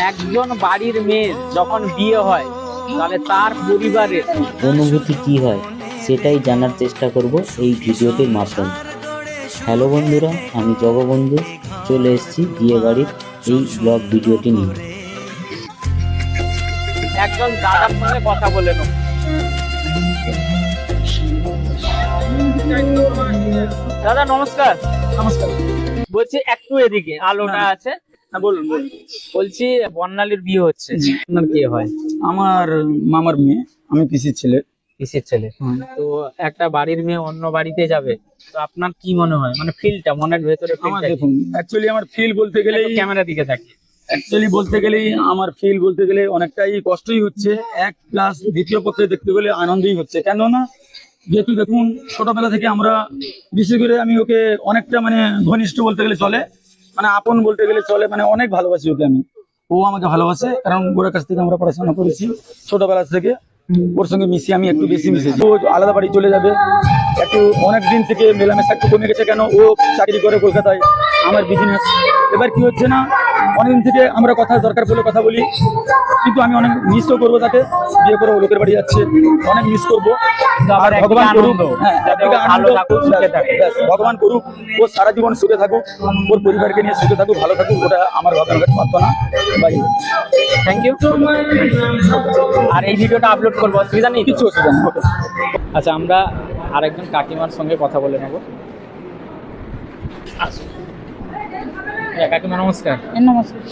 একজন বাড়ির মেয়ের যখন বিয়ে হয় তাহলে তার পরিবারের অনুভূতি কি হয় সেটাই জানার চেষ্টা করব এই ভিডিওটির মাধ্যমে। হ্যালো বন্ধুরা, আমি জগবন্ধু চলে এসেছি বিয়ে বাড়ির এই ব্লগ ভিডিওটি নিয়ে। একজন দাদার সঙ্গে কথা বলে নেব। দাদা নমস্কার। নমস্কার। বলছি একটু এদিকে আলোটা আছে। হ্যাঁ বলুন বলুন। বলছি বর্ণালীর বিয়ে হচ্ছে, আপনার বিয়ে হয়? আমার মামার মেয়ে, আমি পিসির ছেলে। পিসির ছেলে। তো একটা বাড়ির মেয়ে অন্য বাড়িতে যাবে, তো আপনার কি মনে হয়, মানে ফিলটা মনের ভেতরে? আমার দেখুন, অ্যাকচুয়ালি আমার ফিল বলতে গেলেই ক্যামেরা দিকে থাকে, আমার ফিল বলতে গেলে অনেকটাই কষ্টই হচ্ছে। এক প্লাস দ্বিতীয় পক্ষে দেখতে গেলে আনন্দই হচ্ছে। কেননা যেহেতু দেখুন ছোটবেলা থেকে আমরা, বিশেষ করে আমি ওকে অনেকটা মানে ঘনিষ্ঠ বলতে গেলে চলে, মানে আপন বলতে গেলে চলে, মানে অনেক ভালোবাসি ওকে আমি। ও আমাকে ভালোবাসে, কারণ ওর কাছ থেকে আমরা পড়াশোনা করেছি ছোটবেলা থেকে। ওর সঙ্গে মিশি, আমি একটু বেশি মিশেছি। ও আলাদা বাড়ি চলে যাবে, একটু অনেক দিন থেকে মেলামেশা একটু কমে গেছে। কেন, ও চাকরি করে কলকাতায়, আমার বিজনেস। এবার কি হচ্ছে না, অনেকদিন থেকে আমরা কথা দরকার পড়লে কথা বলি, কিন্তু আমি অনেক মিসও করবো তাকে। বিয়ে করে ও লোকের বাড়ি যাচ্ছে, অনেক মিস করবো। আর ভগবান করুক, হ্যাঁ ভগবান করুক ও সারা জীবন সুখে থাকুক, ওর পরিবারকে নিয়ে সুখে থাকুক, ভালো থাকুক, ওটা আমার ভগবানের কাছে প্রার্থনা। By, thank you. আর এই ভিডিওটা আপলোড করবো, অসুবিধা নেই? কিছু অসুবিধা নেই। আচ্ছা, আমরা আরেকজন কাকিমার সঙ্গে কথা বলে নেব। কাকিমা নমস্কার। নমস্কার।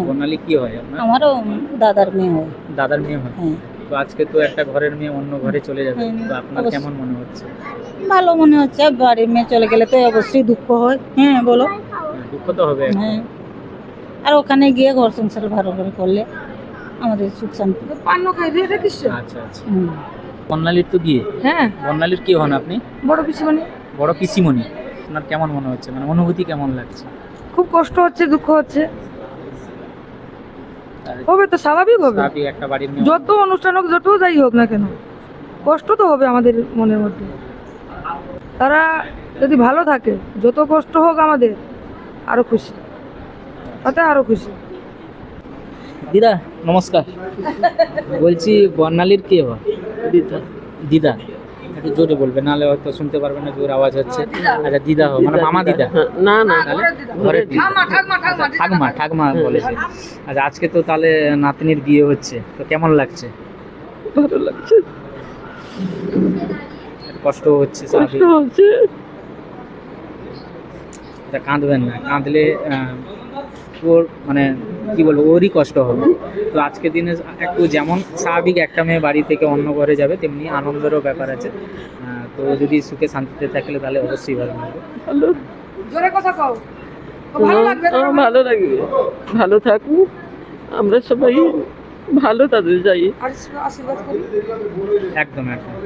বর্ণালী কি হয় আপনার? আমারও দাদার মেয়ে হয়। দাদার মেয়ে হয়। হ্যাঁ। তো আজকে তো একটা ঘরের মেয়ে অন্য ঘরে চলে যাবে, হ্যাঁ, তো আপনার অবশ্যই। কেমন মনে হচ্ছে? ভালো মনে হচ্ছে। বাড়ির মেয়ে চলে গেলে তো অবশ্যই দুঃখ হয়। হ্যাঁ বলো। দুঃখ তো হবে। হ্যাঁ, আর ওখানে গিয়ে ঘর সংসার ভালো করে করলে আমাদের সুখ শান্তি। আচ্ছা আচ্ছা। হুম। বর্ণালীর তো বিয়ে। হ্যাঁ, বর্ণালীর কি হন আপনি? বড় পিসিমণি। বড় পিসিমণি। আপনার কেমন মনে হচ্ছে, মানে অনুভূতি কেমন লাগছে? খুব কষ্ট হচ্ছে, দুঃখ হচ্ছে, হবে তো, স্বাভাবিক হবে। স্বাভাবিক, একটা বাড়ির মেয়ে। যত অনুষ্ঠান হোক, যত যাই হোক না কেন, কষ্ট তো হবে আমাদের মনের মধ্যে। তারা যদি ভালো থাকে, যত কষ্ট হোক আমাদের আরো খুশি, তাতে আরো খুশি। দিদা নমস্কার। বলছি বর্ণালীর কে হয়? দিদা। দিদা, একটু জোরে বলবে, নাহলে হয়তো শুনতে পারবে না, জোর আওয়াজ হচ্ছে। আচ্ছা, দিদা হয় মানে মামা দিদা? না না, তাহলে ঘরের দিদা। ঠাকমা, ঠাকমা বলেছে। আচ্ছা, আজকে তো তাহলে নাতনির বিয়ে হচ্ছে, তো কেমন লাগছে? ভালো লাগছে। কষ্ট হচ্ছে, স্বাভাবিক। হচ্ছে। আচ্ছা, কাঁদবেন না, কাঁদলে ওর মানে কি বলবো, ওরই কষ্ট হবে। তো আজকের দিনে একটু যেমন স্বাভাবিক একটা মেয়ে বাড়ি থেকে অন্য ঘরে যাবে, তেমনি আনন্দেরও ব্যাপার আছে। তো যদি সুখে শান্তিতে থাকলে তাহলে অবশ্যই ভালো লাগবে। ভালো, জোরে কথা কও। ভালো লাগবে, ভালো লাগবে। ভালো থাকুক, আমরা সবাই ভালো তাদের যাই। একদম একদম।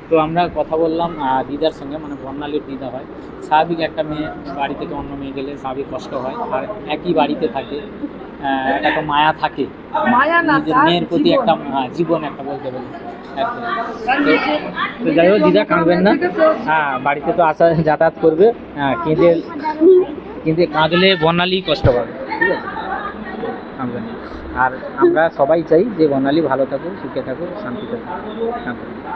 তো আমরা কথা বললাম দিদার সঙ্গে, মানে বর্ণালীর দিদা হয়। স্বাভাবিক একটা মেয়ে বাড়ি থেকে অন্য মেয়ে গেলে স্বাভাবিক কষ্ট হয়, আর একই বাড়িতে থাকে, একটা তো মায়া থাকে, মায়া না, নিজের মেয়ের প্রতি একটা জীবন একটা বলতে গেলে। একদম। তো যাই হোক দিদা, কাঁদবেন না। হ্যাঁ, বাড়িতে তো আসা যাতায়াত করবে। হ্যাঁ, কিন্তু কাঁদলে বর্ণালী কষ্ট পাবে, ঠিক আছে? কাঁদবেন না। আর আমরা সবাই চাই যে বর্ণালী ভালো থাকুক, সুখে থাকুক, শান্তিতে থাকুক। কাঁদবেন না।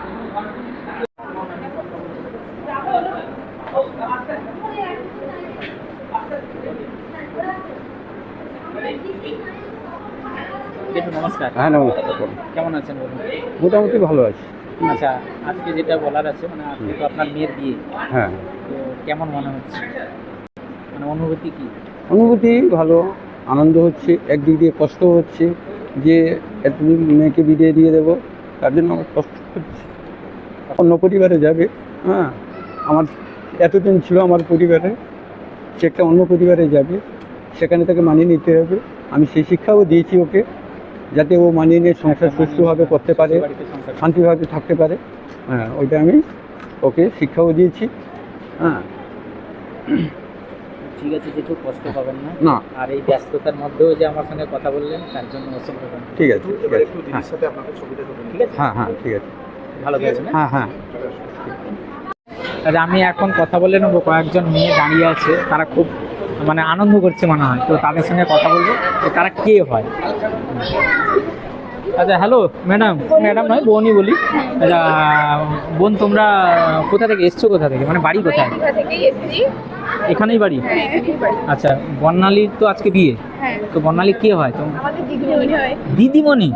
নমস্কার। হ্যাঁ নমস্কার। কেমন আছেন বলুন? মোটামুটি ভালো আছি। আচ্ছা, আজকে যেটা বলার আছে, মানে আজকে তো আপনার মেয়ের বিয়ে, হ্যাঁ, তো কেমন মনে হচ্ছে, মানে অনুভূতি কি? অনুভূতি ভালো, আনন্দ হচ্ছে, একদিক দিয়ে কষ্ট হচ্ছে যে এতদিন মেয়েকে বিদায় দিয়ে দেবো, তার জন্য আমার কষ্ট হচ্ছে। অন্য পরিবারে যাবে, হ্যাঁ, আমার এতদিন ছিল আমার পরিবারে, সে একটা অন্য পরিবারে যাবে, সেখানে তাকে মানিয়ে নিতে হবে। আমি সেই শিক্ষাও দিয়েছি ওকে, যাতে ও মানিয়ে নিয়ে সংসার সুষ্ঠুভাবে করতে পারে, বাড়িতে সংসার শান্তিভাবে থাকতে পারে। হ্যাঁ, ওইটা আমি ওকে শিক্ষাও দিয়েছি। হ্যাঁ, ঠিক আছে, যেটুকু কষ্ট পাবেন না। না, আর এই ব্যস্ততার মধ্যেও যে আমার সঙ্গে কথা বললেন, তার জন্য অসংখ্য ধন্যবাদ। ঠিক আছে, ঠিক আছে। ঠিক আছে, হ্যাঁ হ্যাঁ, ঠিক আছে। ভালো থাকবেন। হ্যাঁ হ্যাঁ। আচ্ছা, আমি এখন কথা বলে নেবো। কয়েকজন মেয়ে দাঁড়িয়ে আছে, তারা খুব মানে আনন্দ করছে মনে হয়, তো তাদের সঙ্গে কথা বলবো যে তারা কে হয়। আচ্ছা হ্যালো ম্যাডাম, ম্যাডাম নয় বোনই বলি। আচ্ছা বোন, তোমরা কোথা থেকে এসছো, কোথা থেকে, মানে বাড়ি কোথায়? এখানেই বাড়ি? আচ্ছা, বর্ণালীর তো আজকে বিয়ে, তো বর্ণালী কে হয়? তো দিদিমণি।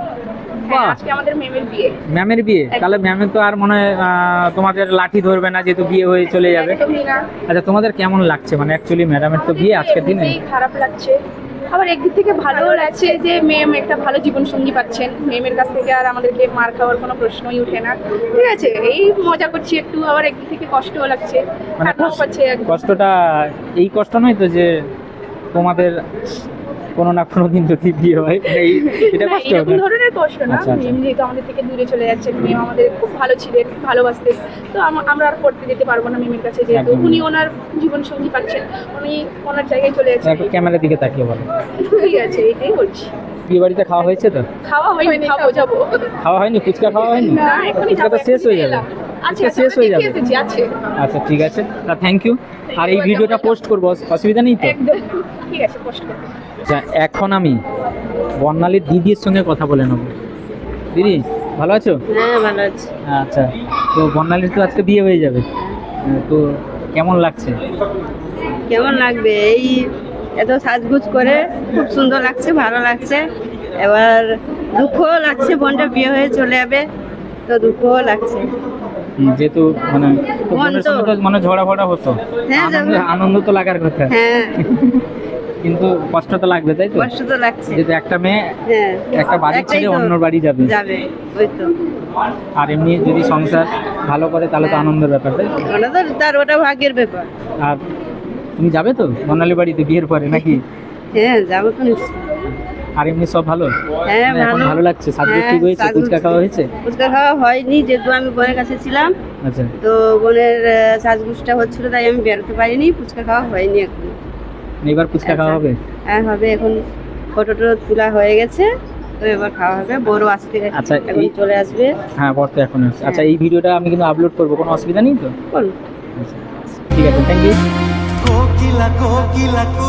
বাহ, আমাদের মেমের বিয়ে। ম্যামের বিয়ে, তাহলে ম্যামের তো আর মনে হয় তোমাদের লাঠি ধরবে না, যেহেতু বিয়ে হয়ে চলে যাবে। আচ্ছা তোমাদের কেমন লাগছে, মানে অ্যাকচুয়ালি ম্যাডামের তো বিয়ে আজকের দিনে? খারাপ লাগছে, আবার একদিক থেকে ভালো লাগছে যে মেম একটা ভালো জীবন সঙ্গী পাচ্ছেন। মেমের কাছ থেকে আর আমাদেরকে মার খাওয়ার কোনো প্রশ্নই ওঠে না, ঠিক আছে, এই মজা করছি একটু। আবার একদিক থেকে কষ্টও লাগছে, মানে খারাপ পাচ্ছে। কষ্টটা এই কষ্ট নয় তো যে তোমাদের কোনো না কোনো দিন যদি বিয়ে হয়, এই এটা না, কষ্ট এরকম হবে? ধরনের কষ্ট না। আচ্ছা, আচ্ছা। মেম যেহেতু আমাদের থেকে দূরে চলে যাচ্ছে, মেম আমাদের খুব ভালো ছিলেন, ভালোবাসতেন, তো আমরা আর করতে যেতে পারবো না মেমের কাছে, যেহেতু একদম। উনি ওনার জীবন সঙ্গী পাচ্ছেন, উনি ওনার জায়গায় চলে যাচ্ছেন। একটু ক্যামেরার দিকে তাকিয়ে বলো। ঠিক আছে, এইটাই বলছি। বিয়ে বাড়িতে খাওয়া হয়েছে তো? খাওয়া হয়নি, খাবো, যাবো। খাওয়া হয়নি? ফুচকা খাওয়া হয়নি? না, এখনই ফুচকা যাবো, তো শেষ হয়ে যাবে। আচ্ছা, ফুচকা শেষ হয়ে যাবে। এসেছি, আছে। আচ্ছা ঠিক আছে, তা থ্যাংক ইউ। আর এই ভিডিওটা পোস্ট করবো, অসুবিধা নেই তো? একদম ঠিক আছে, পোস্ট করবো। আচ্ছা, এখন আমি বর্ণালীর দিদির সঙ্গে কথা বলে নেবো। দিদি ভালো আছো? হ্যাঁ ভালো আছি। আচ্ছা, তো বর্ণালীর তো আজকে বিয়ে হয়ে যাবে, তো কেমন লাগছে? কেমন লাগবে, এই এত সাজগুজ করে খুব সুন্দর লাগছে, ভালো লাগছে। এবার দুঃখও লাগছে, বোনটা বিয়ে হয়ে চলে যাবে, তো দুঃখও লাগছে। যেহেতু মানে তো বোনের সঙ্গে তো মানে ঝগড়া ফড়া হতো, হ্যাঁ, আনন্দ তো লাগার কথা, হ্যাঁ, কিন্তু কষ্ট তো লাগবে, তাই তো? কষ্ট তো লাগছে। যেহেতু একটা মেয়ে হ্যাঁ, একটা বাড়ি একটাই ছেড়ে তো অন্য বাড়ি যাবে, যাবে, ওই তো। আর এমনি যদি সংসার ভালো করে তাহলে তো আনন্দের ব্যাপার, তাই তো? ওটা তো তার, ওটা ভাগ্যের ব্যাপার। আর তুমি যাবে তো বর্ণালী বাড়িতে বিয়ের পরে নাকি? হ্যাঁ, যাবো তো নিশ্চয়ই। আর এমনি সব ভালো? হ্যাঁ, মানে এখন ভালো। ভালো লাগছে? সাজগোজ হ্যাঁ, ঠিক হয়েছে? সাজগোজ- ফুচকা খাওয়া হয়েছে? ফুচকা খাওয়া হয়নি, যেহেতু আমি বোনের কাছে ছিলাম, আচ্ছা, তো বোনের সাজগুজটা হচ্ছিল, তাই আমি বেরোতে পারিনি। ফুচকা খাওয়া হয়নি এখন। এবার ফুচকা খাওয়া হবে? হ্যাঁ হবে, এখন ফটো তোলা হয়ে গেছে, তো এবার খাওয়া হবে। বড় আসতে আচ্ছা, এখন চলে আসবে। হ্যাঁ বর তো এখন আছে। আচ্ছা, এই ভিডিওটা আমি কিন্তু আপলোড করবো, কোনো অসুবিধা নেই তো? বলুন। আচ্ছা, ঠিক আছে, থ্যাংক ইউ। কোকিলা কোকিলা কু